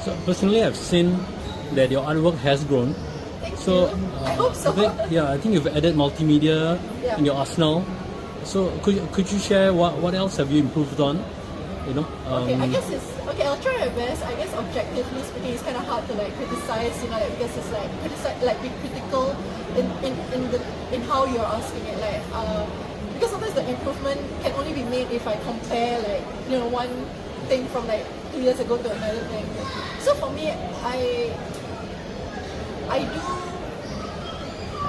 So personally, I've seen that your artwork has grown. Thank So, you. I hope so. I think you've added multimedia Yeah. in your arsenal. So could you share what else have you improved on? Okay, I guess I'll try my best. I guess objectively speaking, it's kind of hard to like criticize, because it's like be critical in how you're asking it, because sometimes the improvement can only be made if I compare one thing from 2 years ago to another thing. So for me,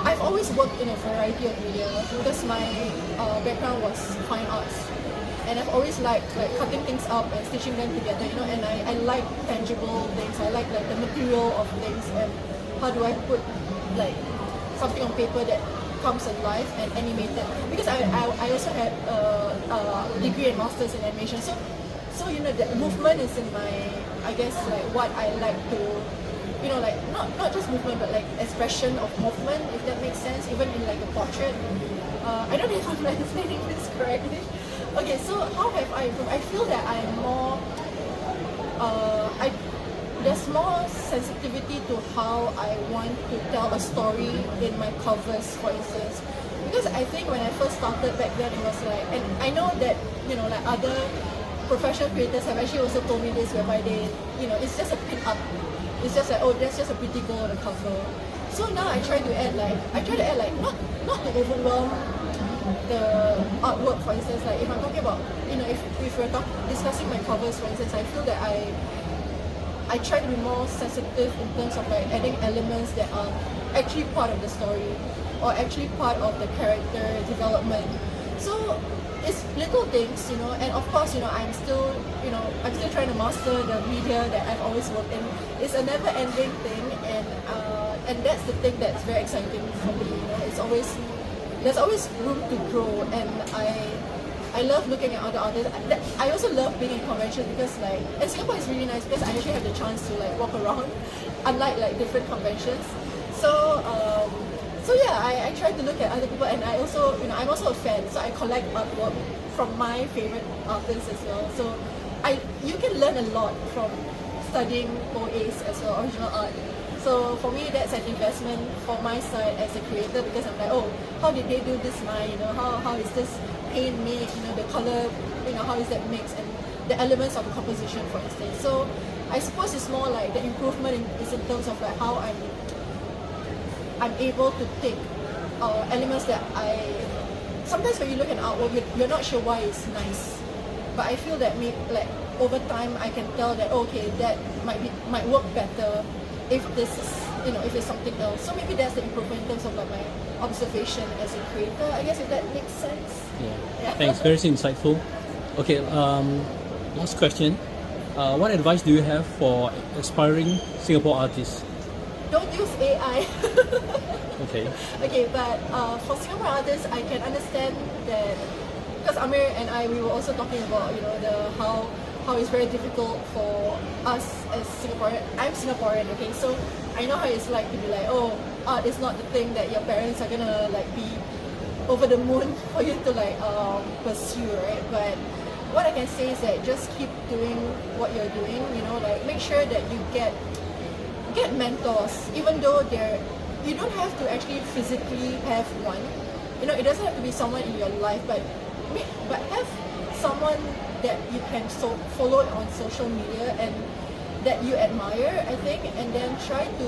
I've always worked in a variety of media because my background was fine arts. And I've always liked cutting things up and stitching them together, and I like tangible things. I like the material of things and how do I put something on paper that comes alive and animated. Because I also had a degree and masters in animation, so the movement is in my, I guess, what I like to, not just movement but expression of movement, if that makes sense. Even in a portrait, I don't know if I'm explaining this correctly. Okay, so how have I improved? I feel that I'm more, there's more sensitivity to how I want to tell a story in my covers, for instance. Because I think when I first started back then, it was and I know that, other professional creators have actually also told me this, whereby they, it's just a pin-up. It's just oh, that's just a pretty girl on the cover. So now I try to add not to overwhelm the artwork, for instance. If I'm talking about, if we're discussing my covers, for instance, I feel that I try to be more sensitive in terms of adding elements that are actually part of the story or actually part of the character development. So it's little things, and of course, I'm still trying to master the media that I've always worked in. It's a never-ending thing, and that's the thing that's very exciting for me. There's always room to grow, and I love looking at other artists. I also love being in conventions because and Singapore is really nice because I actually have the chance to walk around, unlike different conventions. So yeah, I try to look at other people, and I also, I'm also a fan, so I collect artwork from my favorite artists as well. So you can learn a lot from studying OAs as well, original art. So for me, that's an investment for my side as a creator, because I'm oh, how did they do this line? How is this paint made? The color, how is that mixed, and the elements of the composition, for instance. So I suppose it's more the improvement is in terms of how I'm able to take elements that sometimes when you look at artwork, you're not sure why it's nice, but I feel that over time I can tell that okay, that might work better if this is, if it's something else. So maybe that's the improvement in terms of my observation as a creator, I guess, if that makes sense. Yeah. Thanks, very insightful. Okay, last question. What advice do you have for aspiring Singapore artists? Don't use AI. Okay. Okay, but for Singapore artists, I can understand that, because Amir and I, we were also talking about, how it's very difficult for us as Singaporean. I'm Singaporean, okay, so I know how it's like to be oh, art is not the thing that your parents are gonna be over the moon for you to pursue, right? But what I can say is that just keep doing what you're doing, make sure that you get mentors, even though you don't have to actually physically have one. It doesn't have to be someone in your life, but have someone that you can follow on social media and that you admire, I think, and then try to,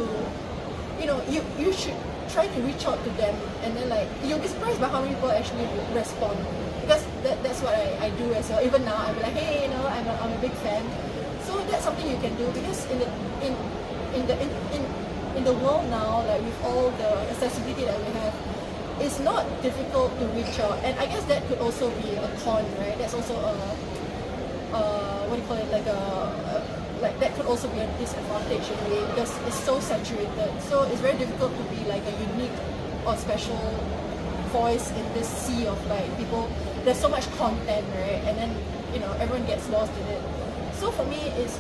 you should try to reach out to them, and then you'll be surprised by how many people actually respond, because that's what I do as well. Even now, I'm hey, I'm a big fan. So that's something you can do, because in the world now, with all the accessibility that we have, it's not difficult to reach out, and I guess that could also be a con, right? That's also what do you call it? That could also be a disadvantage in a way, because it's so saturated. So it's very difficult to be a unique or special voice in this sea of people. There's so much content, right? And then everyone gets lost in it. So for me, is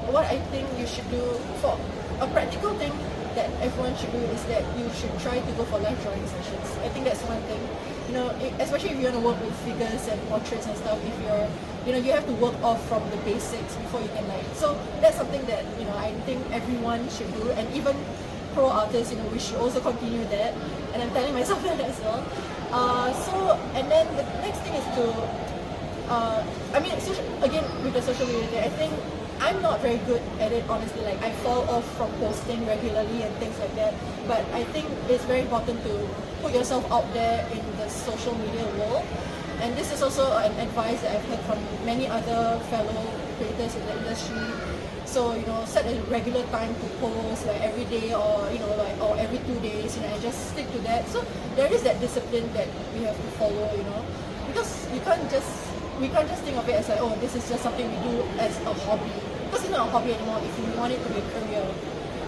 what I think you should do, for a practical thing that everyone should do, is that you should try to go for live drawing sessions. I think that's one thing. Especially if you want to work with figures and portraits and stuff, if you're you have to work off from the basics before you can like. So that's something that I think everyone should do, and even pro artists, we should also continue that. And I'm telling myself that as well. And then the next thing is to, again with the social media thing, I think I'm not very good at it, honestly. Like, I fall off from posting regularly and things like that. But I think it's very important to put yourself out there in the social media world. And this is also an advice that I've heard from many other fellow creators in the industry. So, set a regular time to post, like every day or, or every 2 days, and just stick to that. So there is that discipline that we have to follow, because we can't just think of it as like, oh, this is just something we do as a hobby. Because it's not a hobby anymore if you want it to be a career.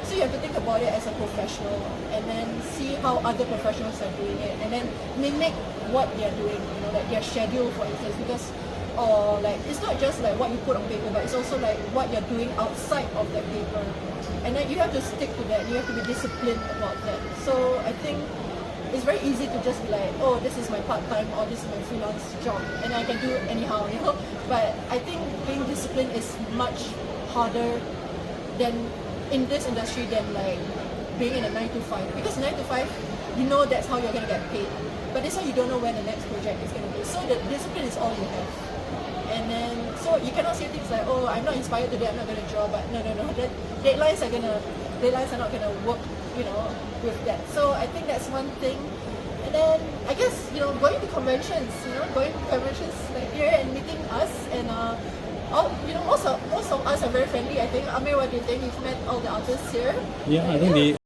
So you have to think about it as a professional, and then see how other professionals are doing it, and then mimic what they're doing, like their schedule, for instance, because like it's not just like what you put on paper, but it's also like what you're doing outside of that paper, and then you have to stick to that. You have to be disciplined about that. So I think it's very easy to just be like, oh, this is my part-time or this is my freelance job, and I can do it anyhow, But I think being disciplined is much harder than in this industry than like being in a 9 to 5, because 9 to 5, that's how you're gonna get paid, but this one you don't know when the next project is gonna be. So the discipline is all you have. And then, so you cannot say things like, oh, I'm not inspired today, I'm not going to draw, but no. The deadlines are not going to work, with that. So I think that's one thing. And then, I guess, going to conventions, like here and meeting us, and, most of us are very friendly, I think. Amir, what do you think? You've met all the artists here? Yeah, I think